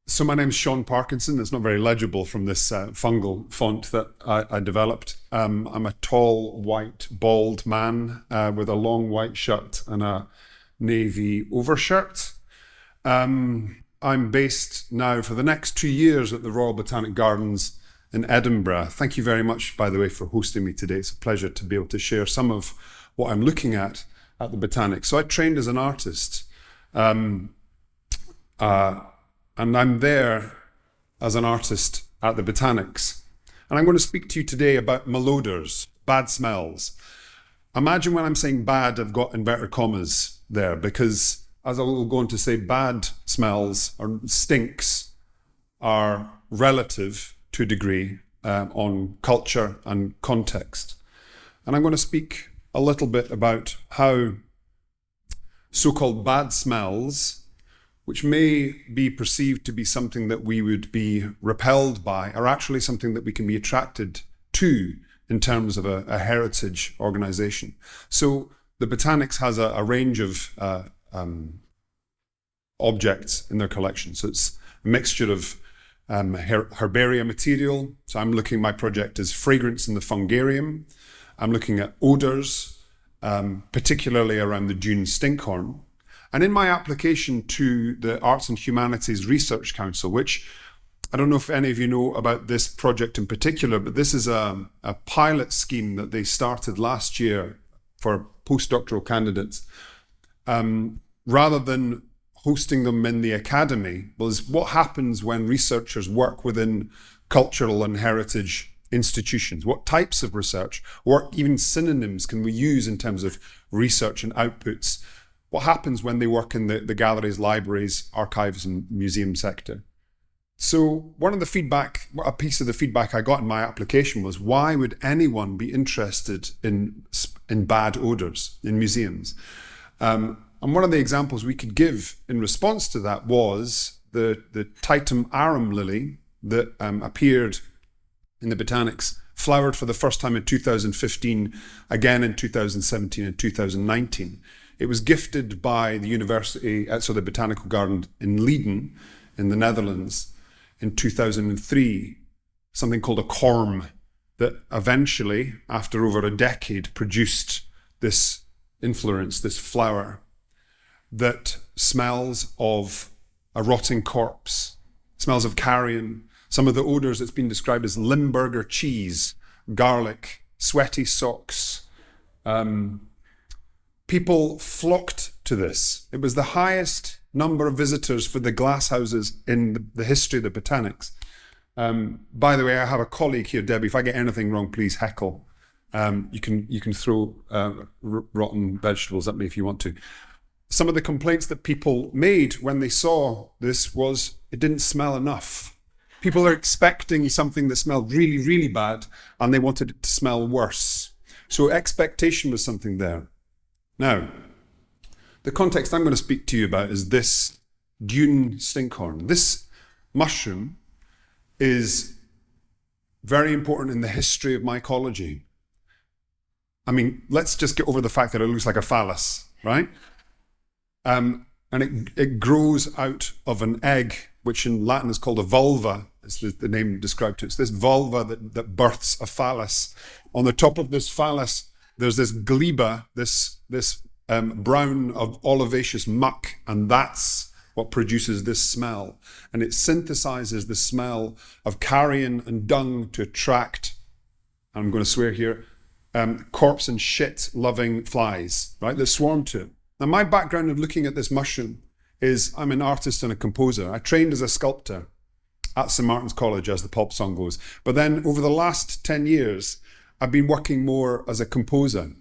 So my name's Siôn Parkinson. It's not very legible from this fungal font that I developed. I'm a tall, white, bald man with a long white shirt and a navy overshirt. I'm based now for the next 2 years at the Royal Botanic Gardens in Edinburgh. Thank you very much, by the way, for hosting me today. It's a pleasure to be able to share some of what I'm looking at the Botanics. So I trained as an artist. And I'm there as an artist at the Botanics. And I'm going to speak to you today about malodors, bad smells. Imagine when I'm saying bad, I've got inverted commas there, because as I will go on to say, bad smells or stinks are relative to a degree on culture and context. And I'm going to speak a little bit about how so-called bad smells, which may be perceived to be something that we would be repelled by, are actually something that we can be attracted to in terms of a heritage organisation. So the Botanics has a range of objects in their collection. So it's a mixture of herbaria material. So my project is fragrance in the Fungarium. I'm looking at odours, particularly around the Dune Stinkhorn. And in my application to the Arts and Humanities Research Council, which I don't know if any of you know about this project in particular, but this is a pilot scheme that they started last year for postdoctoral candidates. Rather than hosting them in the academy, was what happens when researchers work within cultural and heritage institutions? What types of research, or even synonyms, can we use in terms of research and outputs? What happens when they work in the galleries, libraries, archives, and museum sector? So a piece of the feedback I got in my application was, why would anyone be interested in bad odours in museums? And one of the examples we could give in response to that was the Titan Arum lily that appeared in the Botanics, flowered for the first time in 2015, again in 2017 and 2019. It was gifted by the the Botanical Garden in Leiden in the Netherlands in 2003, something called a corm that eventually, after over a decade, produced this inflorescence, this flower that smells of a rotting corpse, smells of carrion. Some of the odours that's been described as Limburger cheese, garlic, sweaty socks. People flocked to this. It was the highest number of visitors for the Glasshouses in the history of the Botanics. By the way, I have a colleague here, Debbie. If I get anything wrong, please heckle. You can throw rotten vegetables at me if you want to. Some of the complaints that people made when they saw this was it didn't smell enough. People are expecting something that smelled really, really bad, and they wanted it to smell worse. So expectation was something there. Now, the context I'm going to speak to you about is this Dune Stinkhorn. This mushroom is very important in the history of mycology. I mean, let's just get over the fact that it looks like a phallus, right? And it grows out of an egg, which in Latin is called a vulva, is the name described to it. It's this vulva that births a phallus. On the top of this phallus, there's this gleba, this brown of olivaceous muck, and that's what produces this smell. And it synthesizes the smell of carrion and dung to attract, I'm going to swear here, corpse and shit loving flies, right, that swarm to it. Now, my background of looking at this mushroom is I'm an artist and a composer. I trained as a sculptor at St. Martin's College, as the pop song goes. But then over the last 10 years, I've been working more as a composer.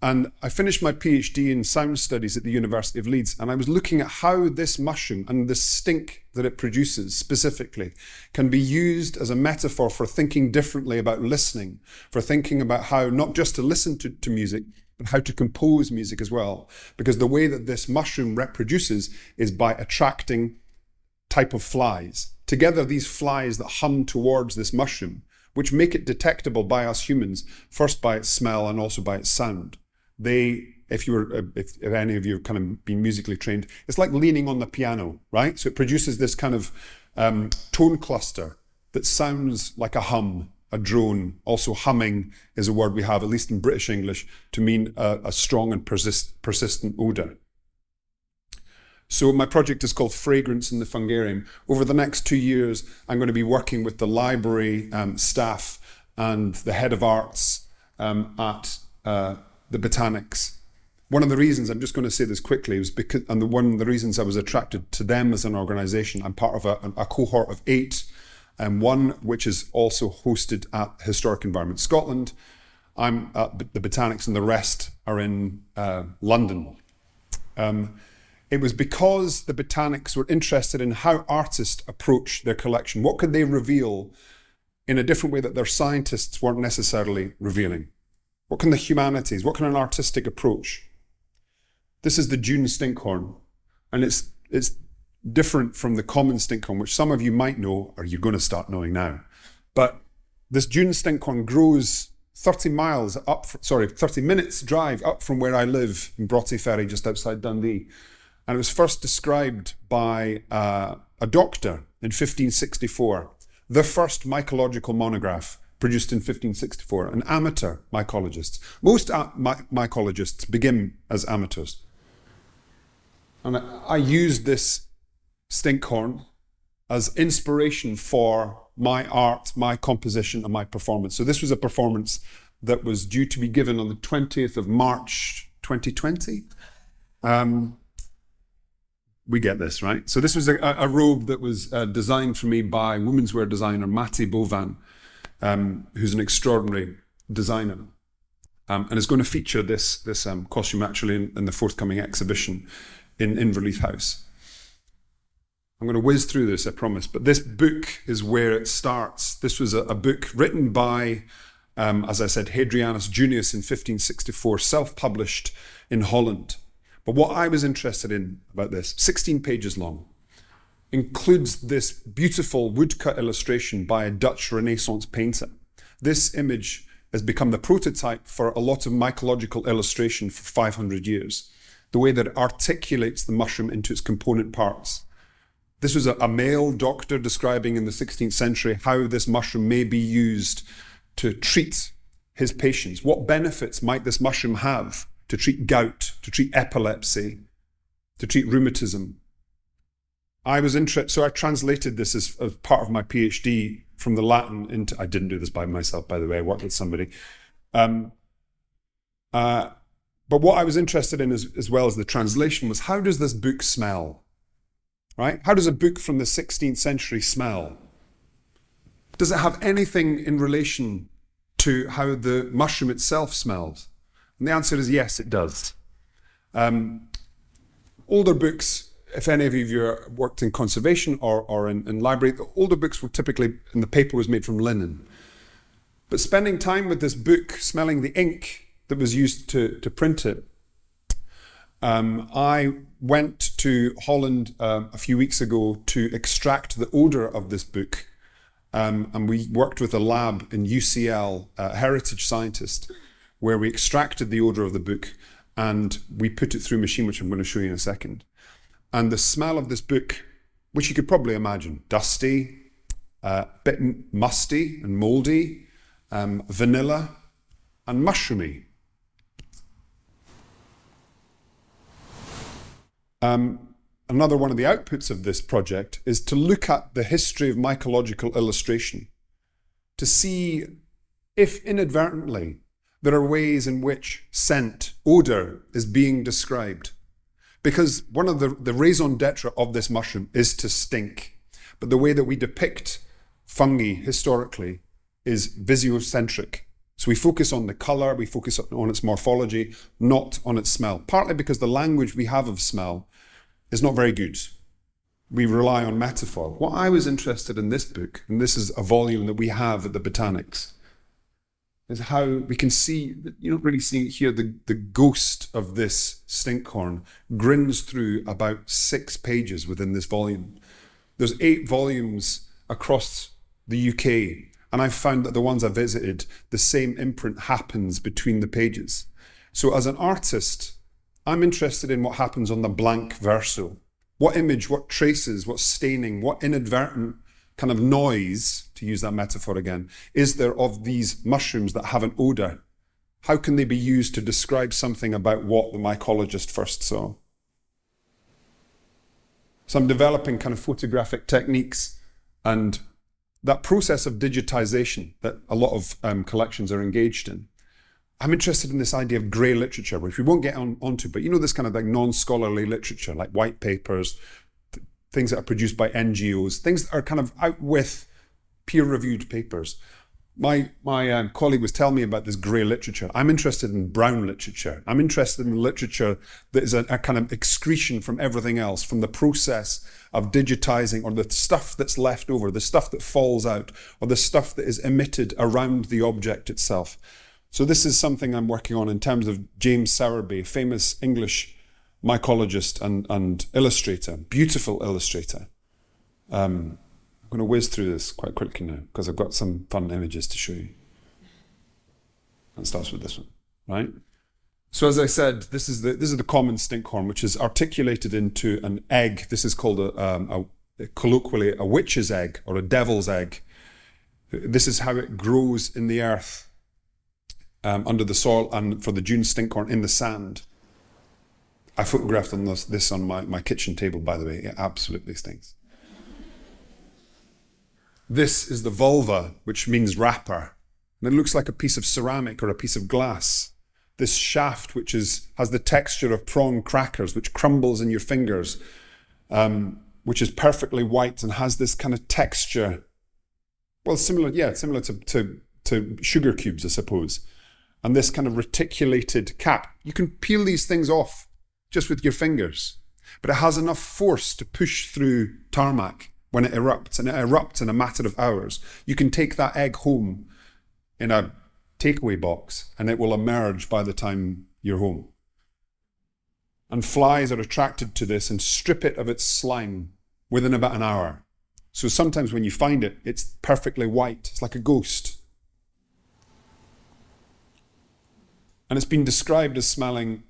And I finished my PhD in sound studies at the University of Leeds, and I was looking at how this mushroom and the stink that it produces specifically can be used as a metaphor for thinking differently about listening, for thinking about how not just to listen to music, but how to compose music as well. Because the way that this mushroom reproduces is by attracting type of flies. Together, these flies that hum towards this mushroom, which make it detectable by us humans, first by its smell and also by its sound. They if any of you have kind of been musically trained, it's like leaning on the piano, right? So it produces this kind of tone cluster that sounds like a hum, a drone. Also, humming is a word we have, at least in British English, to mean a strong and persistent odour. So my project is called Fragrance in the Fungarium. Over the next 2 years, I'm going to be working with the library staff and the head of arts at the Botanics. One of the reasons, I'm just going to say this quickly, was because, and one of the reasons I was attracted to them as an organisation, I'm part of a cohort of 8, and one which is also hosted at Historic Environment Scotland. I'm at the Botanics and the rest are in London. It was because the Botanics were interested in how artists approach their collection. What could they reveal in a different way that their scientists weren't necessarily revealing? What can the humanities, what can an artistic approach? This is the Dune Stinkhorn, and it's different from the common stinkhorn, which some of you might know, or you're going to start knowing now. But this Dune Stinkhorn grows 30 minutes drive up from where I live in Broughty Ferry, just outside Dundee. And it was first described by a doctor in 1564, the first mycological monograph produced in 1564, an amateur mycologist. Most mycologists begin as amateurs. And I used this stinkhorn as inspiration for my art, my composition, and my performance. So this was a performance that was due to be given on the 20th of March, 2020. We get this, right? So this was a robe that was designed for me by women's wear designer Matty Bovan, who's an extraordinary designer, and is going to feature this costume actually in the forthcoming exhibition in Inverleith House. I'm going to whiz through this, I promise, but this book is where it starts. This was a book written by, as I said, Hadrianus Junius in 1564, self-published in Holland. But what I was interested in about this, 16 pages long, includes this beautiful woodcut illustration by a Dutch Renaissance painter. This image has become the prototype for a lot of mycological illustration for 500 years, the way that it articulates the mushroom into its component parts. This was a male doctor describing in the 16th century how this mushroom may be used to treat his patients. What benefits might this mushroom have to treat gout, to treat epilepsy, to treat rheumatism? I was interested, so I translated this as part of my PhD from the Latin into, I didn't do this by myself, by the way, I worked with somebody. But what I was interested in as well as the translation was, how does this book smell? Right? How does a book from the 16th century smell? Does it have anything in relation to how the mushroom itself smells? And the answer is yes, it does. Older books, if any of you worked in conservation or in library, the older books were typically, and the paper was made from linen. But spending time with this book, smelling the ink that was used to print it, I went to Holland a few weeks ago to extract the odour of this book. And we worked with a lab in UCL, a heritage scientist, where we extracted the odour of the book and we put it through a machine, which I'm going to show you in a second. And the smell of this book, which you could probably imagine, dusty, a bit musty and mouldy, vanilla and mushroomy. Another one of the outputs of this project is to look at the history of mycological illustration, to see if inadvertently there are ways in which scent, odour, is being described. Because one of the raison d'etre of this mushroom is to stink. But the way that we depict fungi historically is visiocentric. So we focus on the colour, we focus on its morphology, not on its smell. Partly because the language we have of smell is not very good. We rely on metaphor. What I was interested in this book, and this is a volume that we have at the Botanics, is how we can see, you don't really see it here, the ghost of this stinkhorn grins through about 6 pages within this volume. There's 8 volumes across the UK, and I've found that the ones I visited, the same imprint happens between the pages. So as an artist, I'm interested in what happens on the blank verso. What image, what traces, what staining, what inadvertent kind of noise, to use that metaphor again, is there of these mushrooms that have an odour? How can they be used to describe something about what the mycologist first saw? So I'm developing kind of photographic techniques, and that process of digitization that a lot of collections are engaged in. I'm interested in this idea of grey literature, which we won't get onto, but you know, this kind of like non-scholarly literature, like white papers, things that are produced by NGOs, things that are kind of out with peer-reviewed papers. My colleague was telling me about this grey literature. I'm interested in brown literature. I'm interested in literature that is a kind of excretion from everything else, from the process of digitizing, or the stuff that's left over, the stuff that falls out, or the stuff that is emitted around the object itself. So this is something I'm working on in terms of James Sowerby, famous English mycologist and illustrator, beautiful illustrator. I'm going to whiz through this quite quickly now because I've got some fun images to show you. And it starts with this one, right? So as I said, this is the common stinkhorn, which is articulated into an egg. This is called colloquially a witch's egg or a devil's egg. This is how it grows in the earth under the soil, and for the Dune Stinkhorn in the sand. I photographed this on my kitchen table, by the way. It absolutely stinks. This is the vulva, which means wrapper. And it looks like a piece of ceramic or a piece of glass. This shaft, which has the texture of prawn crackers, which crumbles in your fingers, which is perfectly white and has this kind of texture. Well, similar to sugar cubes, I suppose. And this kind of reticulated cap. You can peel these things off just with your fingers, but it has enough force to push through tarmac when it erupts, and it erupts in a matter of hours. You can take that egg home in a takeaway box and it will emerge by the time you're home. And flies are attracted to this and strip it of its slime within about an hour. So sometimes when you find it, it's perfectly white. It's like a ghost. And it's been described as smelling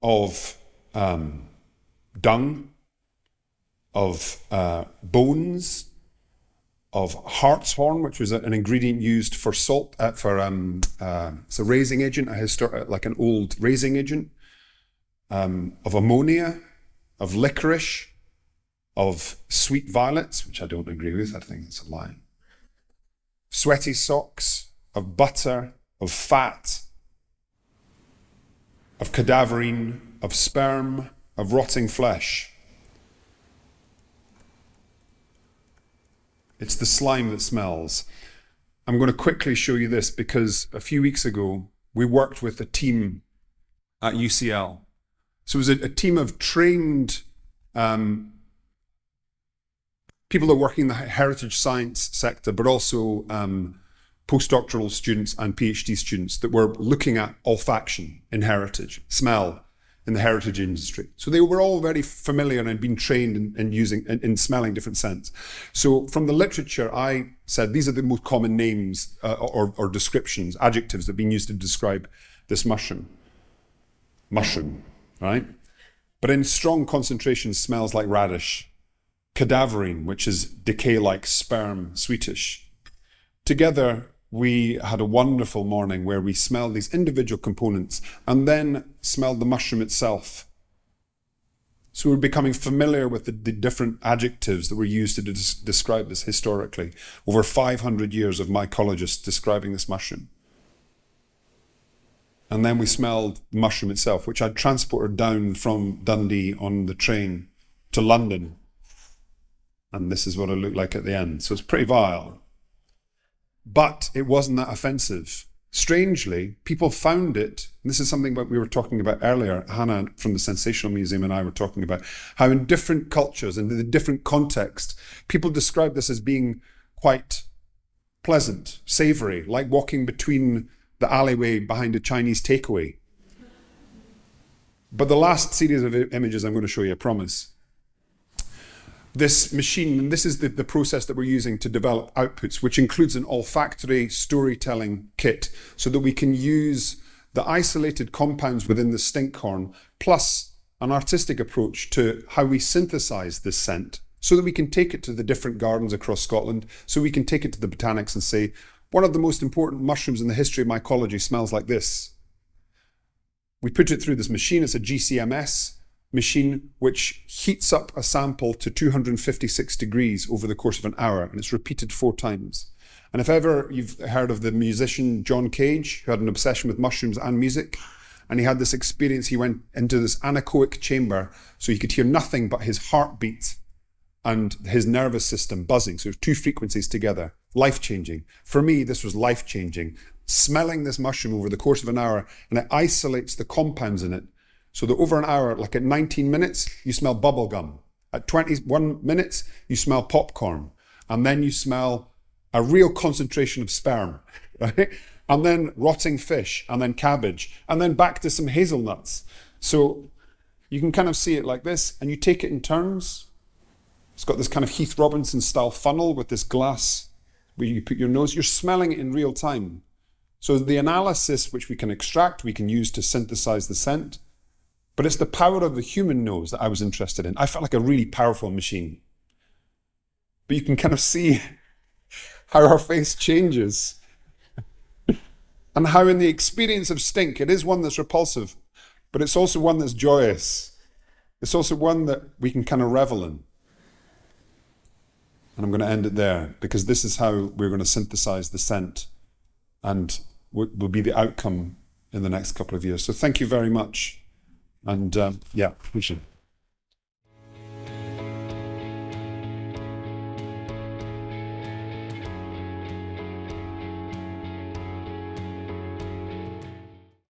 of dung, of bones, of hartshorn, which was an ingredient used for salt, it's a raising agent, like an old raising agent, of ammonia, of licorice, of sweet violets, which I don't agree with, I think it's a lie, sweaty socks, of butter, of fat, of cadaverine, of sperm, of rotting flesh. It's the slime that smells. I'm going to quickly show you this because a few weeks ago, we worked with a team at UCL. So it was a team of trained people that are working in the heritage science sector, but also postdoctoral students and PhD students that were looking at olfaction in heritage, smell in the heritage industry. So they were all very familiar and had been trained in smelling different scents. So from the literature, I said these are the most common names or descriptions, adjectives that have been used to describe this mushroom. Mushroom, right? But in strong concentrations, smells like radish. Cadaverine, which is decay-like sperm, sweetish. Together, we had a wonderful morning where we smelled these individual components and then smelled the mushroom itself. So we're becoming familiar with the different adjectives that were used to describe this historically. Over 500 years of mycologists describing this mushroom. And then we smelled the mushroom itself, which I'd transported down from Dundee on the train to London. And this is what it looked like at the end. So it's pretty vile. But it wasn't that offensive. Strangely, people found it, and this is something that we were talking about earlier, Hannah from the Sensational Museum and I were talking about, how in different cultures and in the different context, people describe this as being quite pleasant, savoury, like walking between the alleyway behind a Chinese takeaway. But the last series of images I'm going to show you, I promise. This machine, and this is the process that we're using to develop outputs, which includes an olfactory storytelling kit so that we can use the isolated compounds within the stinkhorn plus an artistic approach to how we synthesize this scent so that we can take it to the different gardens across Scotland, so we can take it to the Botanics and say, one of the most important mushrooms in the history of mycology smells like this. We put it through this machine. It's a GCMS machine which heats up a sample to 256 degrees over the course of an hour, and it's repeated 4 times. And if ever you've heard of the musician John Cage, who had an obsession with mushrooms and music, and he had this experience, he went into this anechoic chamber so he could hear nothing but his heartbeat and his nervous system buzzing. So 2 frequencies together, life-changing. For me, this was life-changing. Smelling this mushroom over the course of an hour, and it isolates the compounds in it. So that over an hour, like at 19 minutes, you smell bubble gum. At 21 minutes, you smell popcorn. And then you smell a real concentration of sperm, right? And then rotting fish, and then cabbage, and then back to some hazelnuts. So you can kind of see it like this, and you take it in turns. It's got this kind of Heath Robinson style funnel with this glass where you put your nose. You're smelling it in real time. So the analysis which we can extract, we can use to synthesize the scent. But it's the power of the human nose that I was interested in. I felt like a really powerful machine. But you can kind of see how our face changes. And how in the experience of stink, it is one that's repulsive, but it's also one that's joyous. It's also one that we can kind of revel in. And I'm going to end it there, because this is how we're going to synthesize the scent and will be the outcome in the next couple of years. So thank you very much. And yeah, we should.